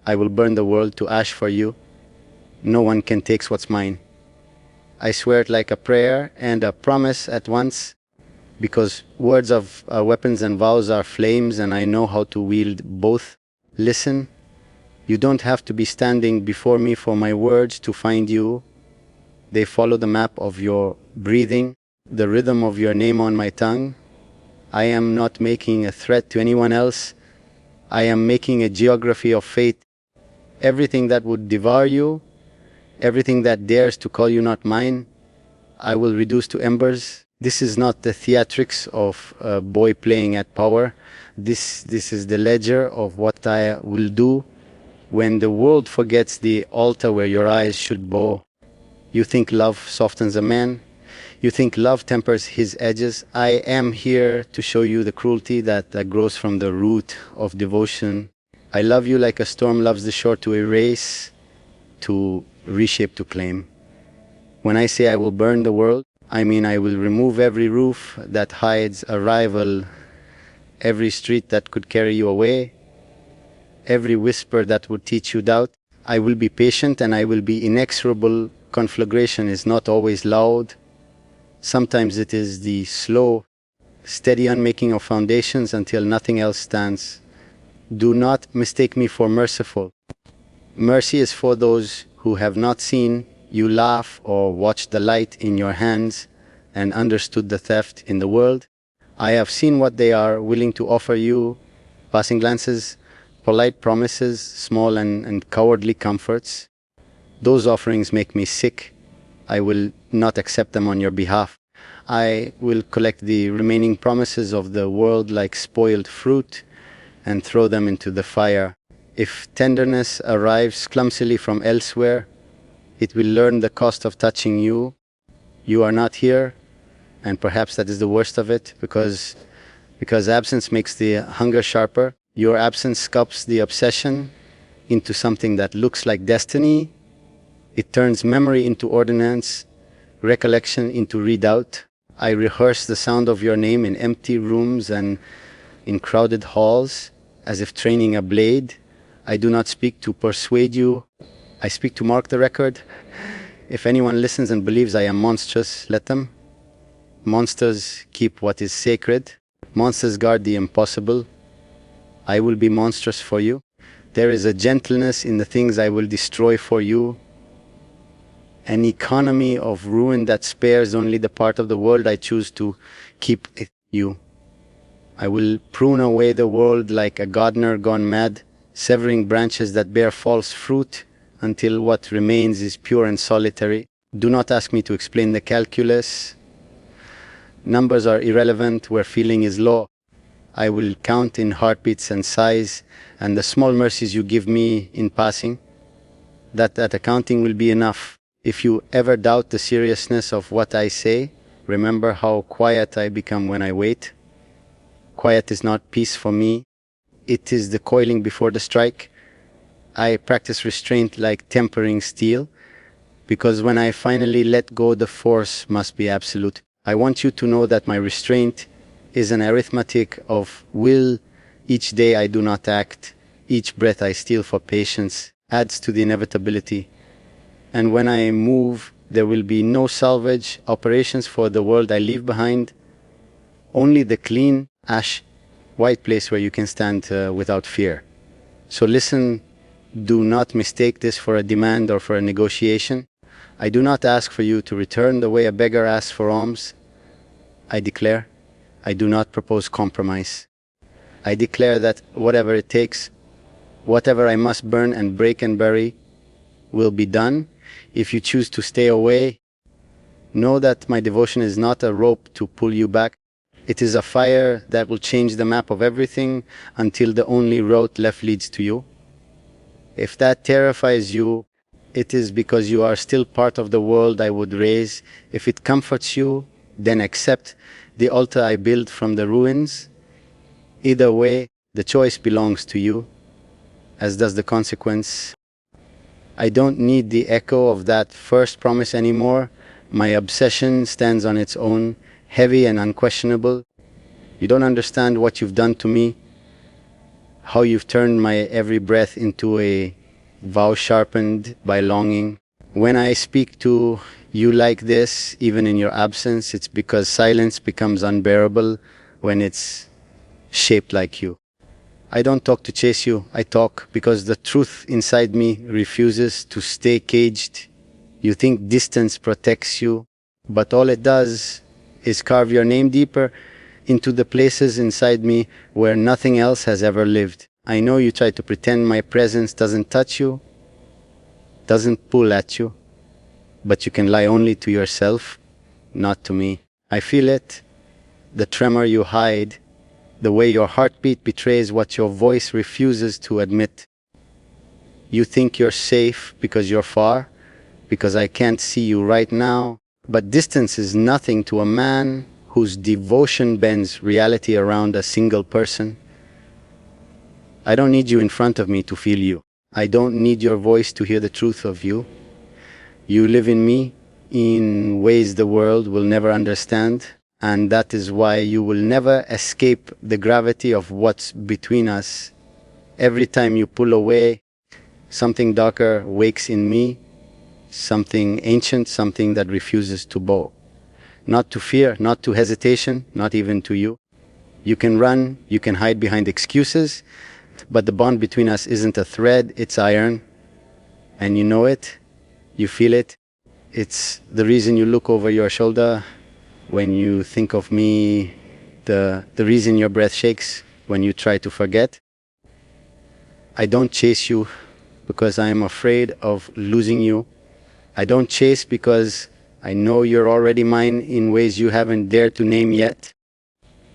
I will burn the world to ash for you. No one can take what's mine. I swear it like a prayer and a promise at once, because words of weapons and vows are flames, and I know how to wield both. Listen, you don't have to be standing before me for my words to find you. They follow the map of your breathing, the rhythm of your name on my tongue. I am not making a threat to anyone else. I am making a geography of fate. Everything that would devour you, everything that dares to call you not mine, I will reduce to embers. This is not the theatrics of a boy playing at power. This is the ledger of what I will do when the world forgets the altar where your eyes should bow. You think love softens a man? You think love tempers his edges? I am here to show you the cruelty that grows from the root of devotion. I love you like a storm loves the shore, to erase, to reshape, to claim. When I say I will burn the world, I mean I will remove every roof that hides a rival, every street that could carry you away, every whisper that would teach you doubt. I will be patient and I will be inexorable. Conflagration is not always loud. Sometimes it is the slow, steady unmaking of foundations until nothing else stands. Do not mistake me for merciful. Mercy is for those who have not seen you laugh or watched the light in your hands and understood the theft in the world. I have seen what they are willing to offer you: passing glances, polite promises, small and cowardly comforts. Those offerings make me sick. I will not accept them on your behalf. I will collect the remaining promises of the world like spoiled fruit and throw them into the fire. If tenderness arrives clumsily from elsewhere, it will learn the cost of touching you. You are not here, and perhaps that is the worst of it, because absence makes the hunger sharper. Your absence sculpts the obsession into something that looks like destiny. It turns memory into ordinance, recollection into redoubt. I rehearse the sound of your name in empty rooms and in crowded halls, as if training a blade. I do not speak to persuade you. I speak to mark the record. If anyone listens and believes I am monstrous, let them. Monsters keep what is sacred. Monsters guard the impossible. I will be monstrous for you. There is a gentleness in the things I will destroy for you. An economy of ruin that spares only the part of the world I choose to keep with you. I will prune away the world like a gardener gone mad, severing branches that bear false fruit until what remains is pure and solitary. Do not ask me to explain the calculus. Numbers are irrelevant where feeling is law. I will count in heartbeats and sighs, and the small mercies you give me in passing. That accounting will be enough. If you ever doubt the seriousness of what I say, remember how quiet I become when I wait. Quiet is not peace for me. It is the coiling before the strike. I practice restraint like tempering steel, because when I finally let go, the force must be absolute. I want you to know that my restraint is an arithmetic of will. Each day I do not act, each breath I steal for patience adds to the inevitability. And when I move, there will be no salvage operations for the world I leave behind, only the clean, ash, white place where you can stand without fear. So listen, do not mistake this for a demand or for a negotiation. I do not ask for you to return the way a beggar asks for alms. I declare, I do not propose compromise. I declare that whatever it takes, whatever I must burn and break and bury, will be done. If you choose to stay away, know that my devotion is not a rope to pull you back. It is a fire that will change the map of everything until the only road left leads to you. If that terrifies you, it is because you are still part of the world I would raise. If it comforts you, then accept the altar I build from the ruins. Either way, the choice belongs to you, as does the consequence. I don't need the echo of that first promise anymore. My obsession stands on its own, heavy and unquestionable. You don't understand what you've done to me. how you've turned my every breath into a vow sharpened by longing. When I speak to you like this, even in your absence, it's because silence becomes unbearable when it's shaped like you. I don't talk to chase you, I talk because the truth inside me refuses to stay caged. You think distance protects you, but all it does is carve your name deeper into the places inside me where nothing else has ever lived. I know you try to pretend my presence doesn't touch you, doesn't pull at you, but you can lie only to yourself, not to me. I feel it, the tremor you hide, the way your heartbeat betrays what your voice refuses to admit. You think you're safe because you're far, because I can't see you right now, but distance is nothing to a man whose devotion bends reality around a single person. I don't need you in front of me to feel you. I don't need your voice to hear the truth of you. You live in me in ways the world will never understand, and that is why you will never escape the gravity of what's between us. Every time you pull away, something darker wakes in me, something ancient, something that refuses to bow. Not to fear, not to hesitation, not even to you. You can run, you can hide behind excuses, but the bond between us isn't a thread, it's iron. And you know it, you feel it. It's the reason you look over your shoulder when you think of me, the reason your breath shakes when you try to forget. I don't chase you because I am afraid of losing you. I don't chase because I know you're already mine in ways you haven't dared to name yet.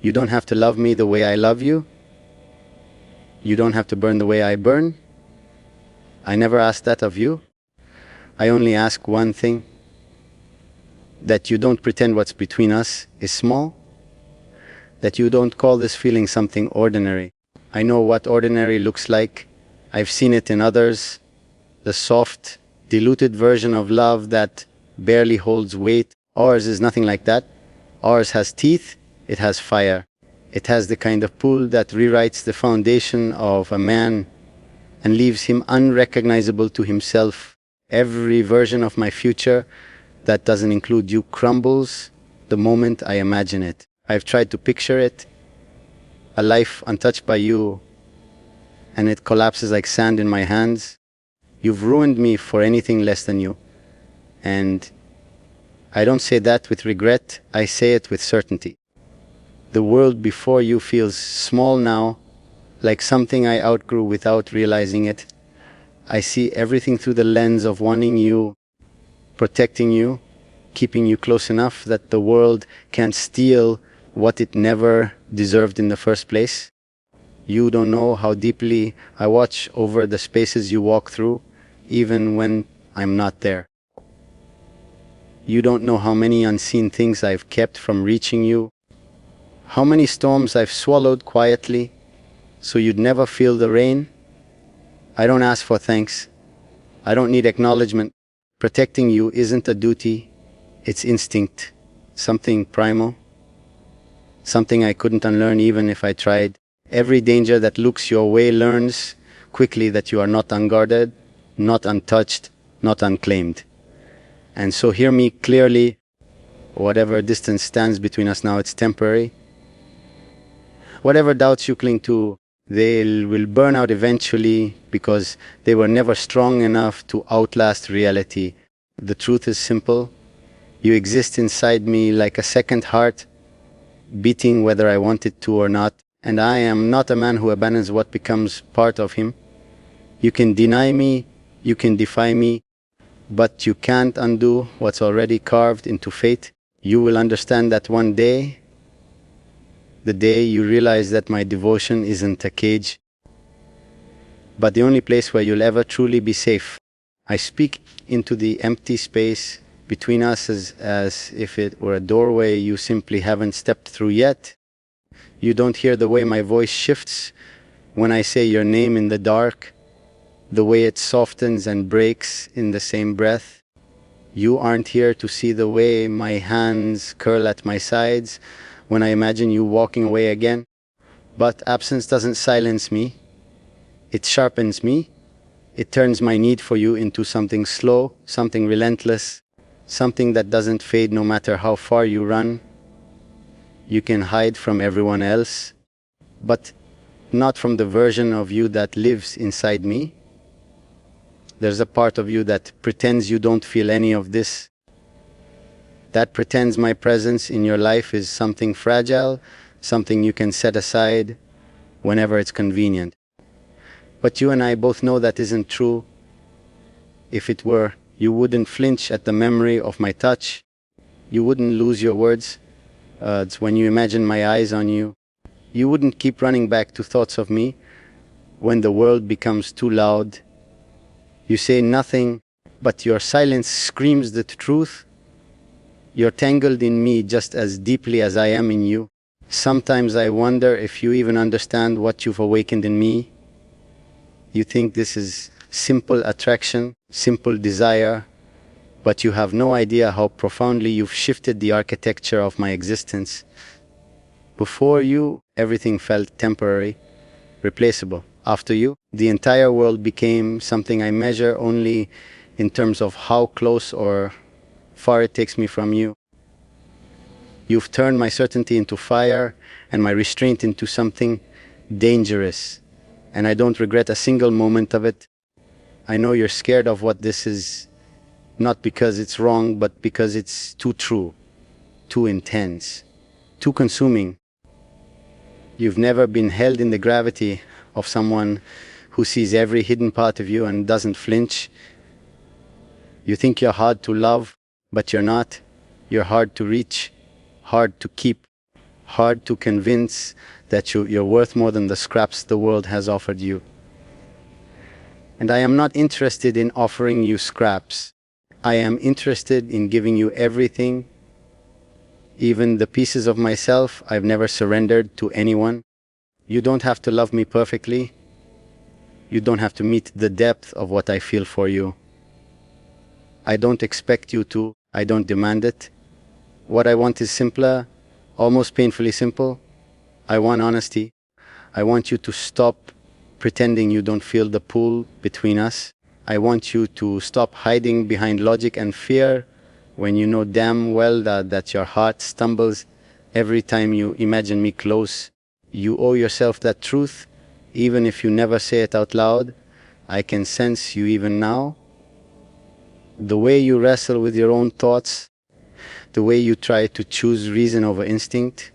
You don't have to love me the way I love you. You don't have to burn the way I burn. I never asked that of you. I only ask one thing, that you don't pretend what's between us is small, that you don't call this feeling something ordinary. I know what ordinary looks like. I've seen it in others, the soft, diluted version of love that barely holds weight. Ours is nothing like that. Ours has teeth, it has fire. It has the kind of pull that rewrites the foundation of a man and leaves him unrecognizable to himself. Every version of my future that doesn't include you crumbles the moment I imagine it. I've tried to picture it, a life untouched by you, and it collapses like sand in my hands. You've ruined me for anything less than you. And I don't say that with regret, I say it with certainty. The world before you feels small now, like something I outgrew without realizing it. I see everything through the lens of wanting you, protecting you, keeping you close enough that the world can't steal what it never deserved in the first place. You don't know how deeply I watch over the spaces you walk through, even when I'm not there. You don't know how many unseen things I've kept from reaching you, how many storms I've swallowed quietly so you'd never feel the rain. I don't ask for thanks. I don't need acknowledgement. Protecting you isn't a duty, it's instinct, something primal, something I couldn't unlearn even if I tried. Every danger that looks your way learns quickly that you are not unguarded, not untouched, not unclaimed. And so hear me clearly, whatever distance stands between us now, it's temporary. Whatever doubts you cling to, they will burn out eventually because they were never strong enough to outlast reality. The truth is simple. You exist inside me like a second heart, beating whether I want it to or not. And I am not a man who abandons what becomes part of him. You can deny me, you can defy me, but you can't undo what's already carved into fate. You will understand that one day, the day you realize that my devotion isn't a cage, but the only place where you'll ever truly be safe. I speak into the empty space between us as if it were a doorway you simply haven't stepped through yet. You don't hear the way my voice shifts when I say your name in the dark, the way it softens and breaks in the same breath. You aren't here to see the way my hands curl at my sides when I imagine you walking away again. But absence doesn't silence me. It sharpens me. It turns my need for you into something slow, something relentless, something that doesn't fade no matter how far you run. You can hide from everyone else, but not from the version of you that lives inside me. There's a part of you that pretends you don't feel any of this, that pretends my presence in your life is something fragile, something you can set aside whenever it's convenient. But you and I both know that isn't true. If it were, you wouldn't flinch at the memory of my touch. You wouldn't lose your words. It's when you imagine my eyes on you. You wouldn't keep running back to thoughts of me when the world becomes too loud. You say nothing, but your silence screams the truth. You're tangled in me just as deeply as I am in you. Sometimes I wonder if you even understand what you've awakened in me. You think this is simple attraction, simple desire, but you have no idea how profoundly you've shifted the architecture of my existence. Before you, everything felt temporary, replaceable. After you, the entire world became something I measure only in terms of how close or far it takes me from you. You've turned my certainty into fire and my restraint into something dangerous. And I don't regret a single moment of it. I know you're scared of what this is, not because it's wrong, but because it's too true, too intense, too consuming. You've never been held in the gravity of someone who sees every hidden part of you and doesn't flinch. You think you're hard to love, but you're not. You're hard to reach, hard to keep, hard to convince that you're worth more than the scraps the world has offered you. And I am not interested in offering you scraps. I am interested in giving you everything, even the pieces of myself I've never surrendered to anyone. You don't have to love me perfectly. You don't have to meet the depth of what I feel for you. I don't expect you to. I don't demand it. What I want is simpler, almost painfully simple. I want honesty. I want you to stop pretending you don't feel the pull between us. I want you to stop hiding behind logic and fear when you know damn well that your heart stumbles every time you imagine me close. You owe yourself that truth, even if you never say it out loud. I can sense you even now. The way you wrestle with your own thoughts, the way you try to choose reason over instinct.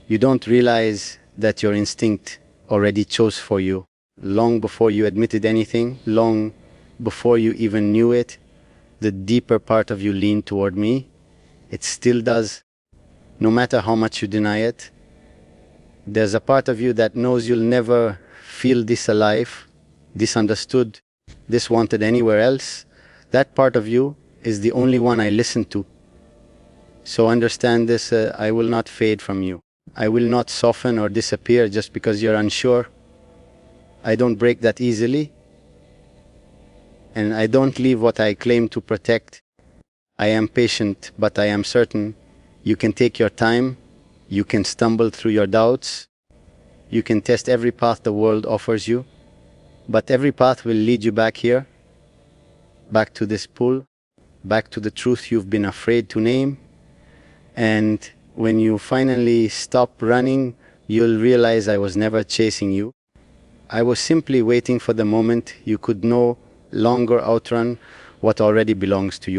You don't realize that your instinct already chose for you, long before you admitted anything, long before you even knew it. The deeper part of you leaned toward me. It still does, no matter how much you deny it. There's a part of you that knows you'll never feel this alive, this understood, this wanted anywhere else. That part of you is the only one I listen to. So understand this, I will not fade from you. I will not soften or disappear just because you're unsure. I don't break that easily. And I don't leave what I claim to protect. I am patient, but I am certain. You can take your time. You can stumble through your doubts. You can test every path the world offers you. But every path will lead you back here, back to this pool, back to the truth you've been afraid to name. And when you finally stop running, you'll realize I was never chasing you. I was simply waiting for the moment you could no longer outrun what already belongs to you.